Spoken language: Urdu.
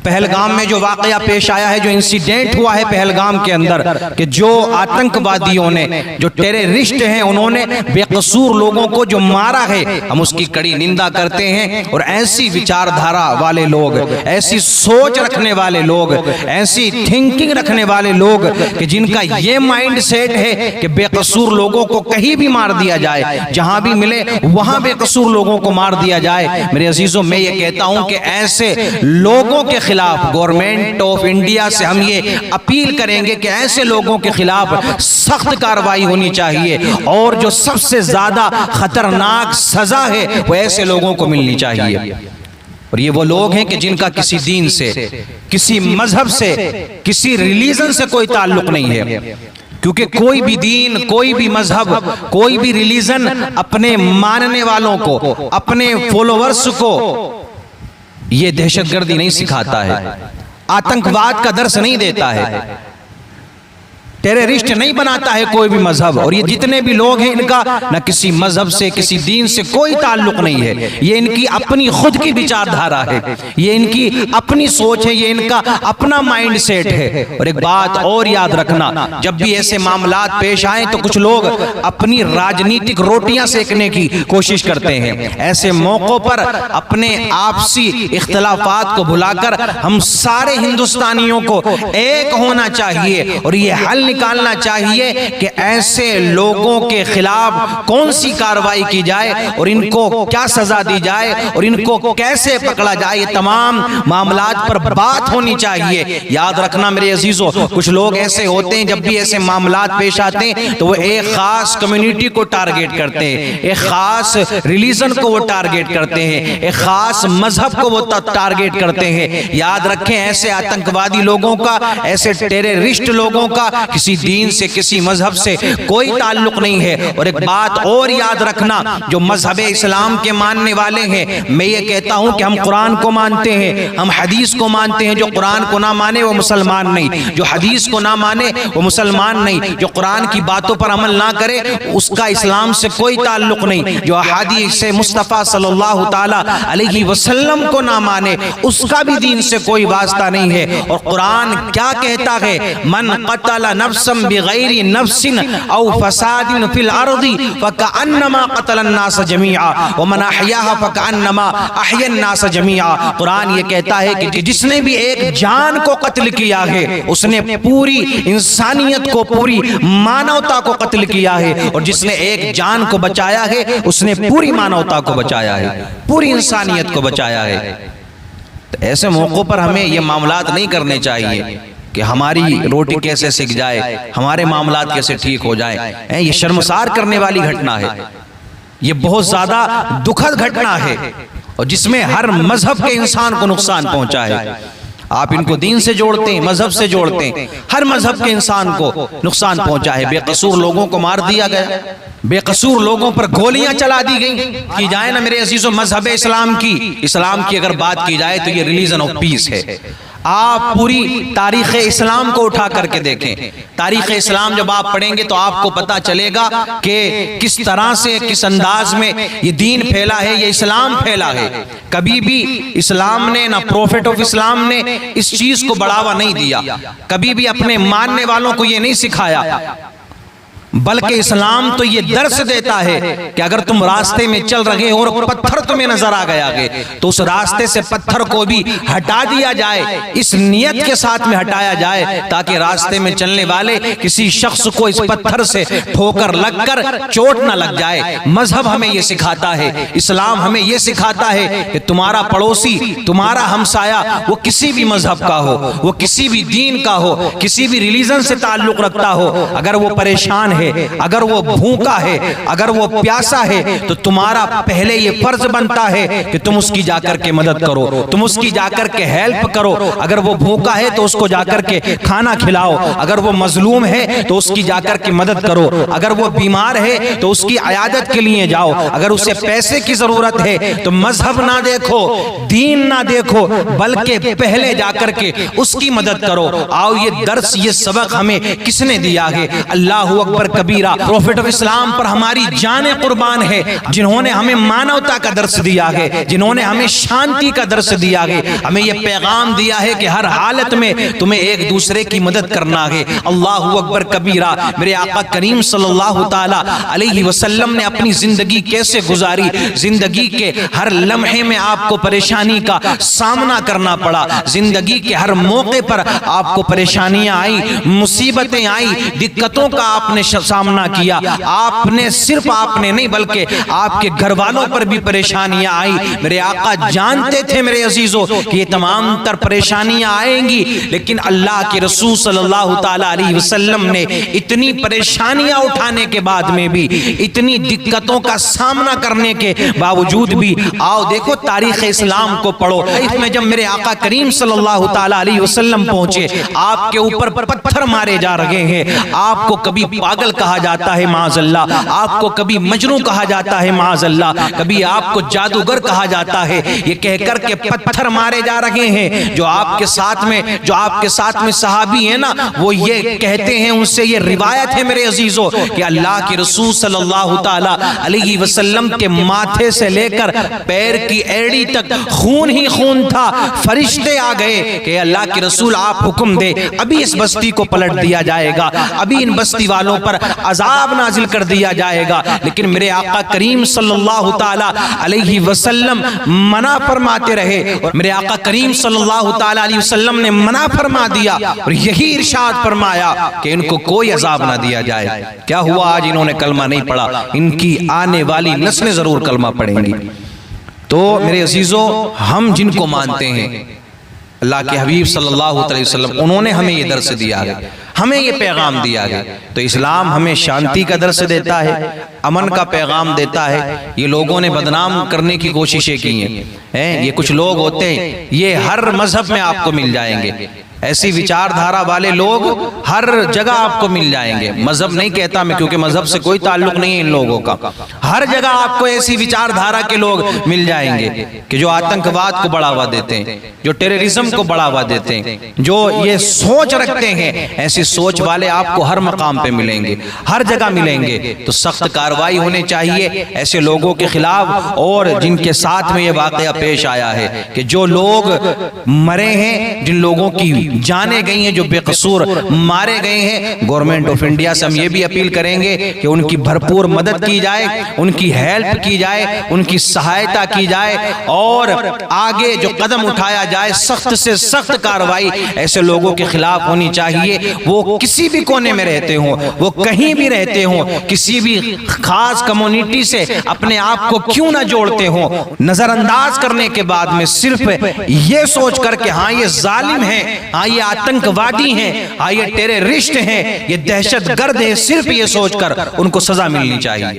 پہلگام میں جو واقعہ پیش آیا ہے، جو انسیڈنٹ ہوا ہے پہلگام کے اندر، کہ جو آتنکوادیوں نے، جو ٹیررسٹ ہیں، انہوں نے بے قصور لوگوں کو جو مارا ہے، ہم اس کی کڑی نندا کرتے ہیں۔ اور ایسی وچار دھارا والے لوگ، ایسی سوچ رکھنے والے لوگ، ایسی تھنکنگ رکھنے والے لوگ کہ جن کا یہ مائنڈ سیٹ ہے کہ بے قصور لوگوں کو کہیں بھی مار دیا جائے، جہاں بھی ملے وہاں بے قصور لوگوں کو مار دیا جائے۔ میرے عزیزوں، میں یہ کہتا ہوں کہ ایسے لوگوں کے خلاف گورنمنٹ آف انڈیا سے ہم یہ اپیل کریں گے کہ ایسے لوگوں کے خلاف سخت کارروائی ہونی چاہیے، اور جو سب سے زیادہ خطرناک سزا ہے وہ ایسے لوگوں کو ملنی چاہیے۔ اور یہ وہ لوگ ہیں کہ جن کا کسی دین سے، کسی مذہب سے، کسی ریلیجن سے کوئی تعلق نہیں ہے، کیونکہ کوئی بھی دین، کوئی بھی مذہب، کوئی بھی ریلیجن اپنے ماننے والوں کو، اپنے فالوورز کو یہ دہشت گردی نہیں سکھاتا ہے، آتنکواد کا درس نہیں دیتا ہے، ٹیررسٹ نہیں بناتا ہے کوئی بھی مذہب۔ اور یہ جتنے بھی لوگ ہیں، ان کا نہ کسی مذہب سے، کسی دین سے کوئی تعلق نہیں ہے، یہ ان کی اپنی خود کی وچار دھارا ہے، یہ ان کی اپنی سوچ ہے، یہ ان کا اپنا مائنڈ سیٹ ہے۔ اور ایک بات اور یاد رکھنا، جب بھی ایسے معاملات پیش آئیں تو کچھ لوگ اپنی راجنیتک روٹیاں سیکنے کی کوشش کرتے ہیں۔ ایسے موقعوں پر اپنے آپسی اختلافات کو بھلا کر ہم سارے ہندوستانیوں کو ایک ہونا چاہیے، اور یہ حل نکالنا چاہیے کہ ایسے لوگوں کے خلاف کون سی کارروائی کی جائے، اور ان کو کیا سزا دی جائے، اور ان کو کیسے پکڑا جائے۔ یہ تمام معاملات پر بات ہونی چاہیے۔ یاد رکھنا میرے عزیزوں، کچھ لوگ ایسے ہوتے ہیں، جب بھی ایسے معاملات پیش آتے ہیں تو وہ ایک خاص کمیونٹی کو ٹارگیٹ کرتے ہیں، ایک خاص ریلیجن کو وہ ٹارگیٹ کرتے ہیں، ایک خاص مذہب کو وہ ٹارگیٹ کرتے ہیں۔ یاد رکھیں، ایسے آتنکوادی لوگوں کا، ایسے ٹیررسٹ لوگوں کا کسی دین سے، کسی مذہب سے کوئی تعلق نہیں ہے۔ اور ایک بات اور یاد رکھنا، جو مذہب اسلام کے ماننے والے ہیں، میں یہ کہتا ہوں کہ ہم قرآن کو مانتے ہیں، ہم حدیث کو مانتے ہیں۔ جو قرآن کو نہ مانے وہ مسلمان نہیں، جو حدیث کو نہ مانے وہ مسلمان نہیں، جو قرآن کی باتوں پر عمل نہ کرے اس کا اسلام سے کوئی تعلق نہیں، جو احادیث مصطفیٰ صلی اللہ تعالی علیہ وسلم کو نہ مانے اس کا بھی دین سے کوئی واسطہ نہیں ہے۔ اور قرآن کیا کہتا ہے؟ من قتل نفسا بغیر نفس او فساد فی الارض فکأنما قتل الناس جميعا ومن احیاها فکأنما احیا الناس جميعا۔ قرآن یہ کہتا ہے کہ جس نے بھی ایک جان کو قتل کیا ہے اس نے پوری انسانیت کو، پوری مانوتا کو قتل کیا ہے، اور جس نے ایک جان کو بچایا ہے اس نے پوری مانوتا کو بچایا ہے، پوری انسانیت کو بچایا ہے۔ تو ایسے موقعوں پر ہمیں یہ معاملات نہیں کرنے چاہیے کہ ہماری روٹی کیسے سک جائے، ہمارے معاملات کیسے ٹھیک ہو جائیں۔ یہ شرمسار کرنے والی گھٹنا ہے، یہ بہت زیادہ دکھد گھٹنا ہے، اور جس میں ہر مذہب کے انسان کو نقصان پہنچا ہے۔ آپ ان کو دین سے جوڑتے ہیں، مذہب سے جوڑتے ہیں، ہر مذہب کے انسان کو نقصان پہنچا ہے۔ بے قصور لوگوں کو مار دیا گیا، بے قصور لوگوں پر گولیاں چلا دی گئیں۔ کی جائے نا میرے عزیزوں مذہب اسلام کی اگر بات کی جائے تو یہ ریلیجن آف پیس ہے۔ آپ پوری تاریخ اسلام کو اٹھا کر کے دیکھیں، تاریخ اسلام جب آپ پڑھیں گے تو آپ کو پتا چلے گا کہ کس طرح سے، کس انداز میں یہ دین پھیلا ہے، یہ اسلام پھیلا ہے۔ کبھی بھی اسلام نے، نہ پروفیٹ آف اسلام نے اس چیز کو بڑھاوا نہیں دیا، کبھی بھی اپنے ماننے والوں کو یہ نہیں سکھایا، بلکہ اسلام تو یہ درس دیتا ہے کہ اگر تم راستے میں چل رہے ہو اور پتھر تمہیں نظر آ گیا ہے تو اس راستے سے پتھر کو بھی ہٹا دیا جائے، اس نیت کے ساتھ میں ہٹایا جائے تاکہ راستے میں چلنے والے کسی شخص کو اس پتھر سے ٹھوکر لگ کر چوٹ نہ لگ جائے۔ مذہب ہمیں یہ سکھاتا ہے، اسلام ہمیں یہ سکھاتا ہے کہ تمہارا پڑوسی، تمہارا ہمسایہ، وہ کسی بھی مذہب کا ہو، وہ کسی بھی دین کا ہو، کسی بھی ریلیجن سے تعلق رکھتا ہو، اگر وہ پریشان ہے، اگر وہ بھوکا ہے، اگر وہ پیاسا ہے، تو تمہارا پہلے یہ فرض بنتا ہے کہ تم اس کی جا کر کے مدد کرو، تم اس کی جا کر کے ہیلپ کرو۔ اگر وہ بھوکا ہے تو اس کو جا کر کے کھانا کھلاؤ، اگر وہ مظلوم ہے تو اس کی جا کر کے مدد کرو، اگر وہ بیمار ہے تو اس کی عیادت کے لیے جاؤ، اگر اسے پیسے کی ضرورت ہے تو مذہب نہ دیکھو، دین نہ دیکھو، بلکہ پہلے جا کر کے اس کی مدد کرو۔ آؤ یہ درس، یہ سبق ہمیں کس نے دیا ہے؟ اللہ اکبر کبیرہ، پروفیٹ آف اسلام پر ہماری جانیں قربان ہے، جنہوں نے ہمیں مانوتا کا درس دیا ہے، جنہوں نے ہمیں شانتی کا درس دیا ہے، ہمیں یہ پیغام دیا ہے کہ ہر حالت میں تمہیں ایک دوسرے کی مدد کرنا ہے۔ اللہ اکبر کبیرہ۔ میرے آقا کریم صلی اللہ تعالی علیہ وسلم نے اپنی زندگی کیسے گزاری، زندگی کے ہر لمحے میں آپ کو پریشانی کا سامنا کرنا پڑا، زندگی کے ہر موقع پر آپ کو پریشانیاں آئی، مصیبتیں آئی، دقتوں کا آپ نے سامنا کیا۔ آپ نے صرف آپ نے نہیں بلکہ آپ کے گھر والوں پر بھی پریشانیاں آئی۔ میرے آقا جانتے تھے میرے عزیزوں کہ یہ تمام تر پریشانیاں آئیں گی، لیکن اللہ کے رسول صلی اللہ تعالی علیہ وسلم نے اتنی پریشانیاں اٹھانے کے بعد میں بھی، اتنی دقتوں کا سامنا کرنے کے باوجود بھی، آؤ دیکھو تاریخ اسلام کو پڑھو، اس میں جب میرے آقا کریم صلی اللہ تعالی علیہ وسلم پہنچے، آپ کے اوپر پتھر مارے جا رہے ہیں، آپ کو کبھی پاگل کہا جاتا ہے معاذ اللہ، آپ کو کبھی مجنوں کہا جاتا ہے معاذ اللہ، کبھی آپ کو جادوگر کہا جاتا ہے، یہ کہہ کر کے پتھر مارے جا رہے ہیں۔ جو آپ کے ساتھ میں صحابی ہیں نا، وہ یہ کہتے ہیں، ان سے یہ روایت ہے میرے عزیزوں کہ اللہ کے رسول صلی اللہ تعالی علیہ وسلم کے ماتھے سے لے کر پیر کی ایڑی تک خون ہی خون تھا۔ فرشتے آ گئے کہ اللہ کے رسول آپ حکم دے، ابھی اس بستی کو پلٹ دیا جائے گا، ابھی ان بستی والوں پر عذاب نازل کر دیا جائے گا، لیکن میرے آقا کریم صلی اللہ تعالی علیہ وسلم منع فرماتے رہے، اور میرے آقا کریم صلی اللہ تعالی علیہ وسلم نے منع فرما دیا اور یہی ارشاد فرمایا کہ ان کو کوئی عذاب نہ دیا جائے۔ کیا ہوا؟ آج انہوں نے کلمہ نہیں پڑھا، ان کی آنے والی نسلیں ضرور کلمہ پڑھیں گی۔ تو میرے عزیزوں، ہم جن کو مانتے ہیں، اللہ کے حبیب صلی اللہ علیہ وسلم، انہوں نے ہمیں یہ درس دیا ہے، ہمیں یہ پیغام دیا ہے، تو اسلام ہمیں شانتی کا درس دیتا ہے، امن کا پیغام دیتا ہے۔ یہ لوگوں نے بدنام کرنے کی کوششیں کی ہیں، یہ کچھ لوگ ہوتے ہیں، یہ ہر مذہب میں آپ کو مل جائیں گے، ایسی وچار دھارا والے لوگ ہر جگہ آپ کو مل جائیں گے۔ مذہب نہیں کہتا میں، کیونکہ مذہب سے کوئی تعلق نہیں ہے ان لوگوں کا، ہر جگہ آپ کو ایسی وچار دھارا کے لوگ مل جائیں گے کہ جو آتنکواد کو بڑھاوا دیتے ہیں، جو ٹیررزم کو بڑھاوا دیتے ہیں، جو یہ سوچ رکھتے ہیں، ایسی سوچ والے آپ کو ہر مقام پہ ملیں گے، ہر جگہ ملیں گے۔ تو سخت کارروائی ہونی چاہیے ایسے لوگوں کے خلاف، اور جن کے ساتھ میں یہ واقعہ پیش آیا ہے کہ جو لوگ مرے ہیں، جن لوگوں کی جانے گئی ہیں، جو بے قصور مارے گئے ہیں، گورنمنٹ آف انڈیا سے ہم یہ بھی اپیل کریں گے کہ ان کی بھرپور مدد کی جائے، ان کی ہیلپ کی جائے، ان کی سہایتا کی جائے، اور آگے جو قدم اٹھایا جائے سخت سے سخت کارروائی ایسے لوگوں کے خلاف ہونی چاہیے۔ وہ کسی بھی کونے میں رہتے ہوں، وہ کہیں بھی رہتے ہوں، کسی بھی خاص کمیونٹی سے اپنے آپ کو کیوں نہ جوڑتے ہوں، نظر انداز کرنے کے بعد میں صرف یہ سوچ کر کہ ہاں یہ ظالم ہیں، ہاں یہ آتنکوادی ہیں، ہاں یہ ٹیررسٹ ہیں، یہ دہشت گرد ہیں، صرف یہ سوچ کر ان کو سزا ملنی چاہیے۔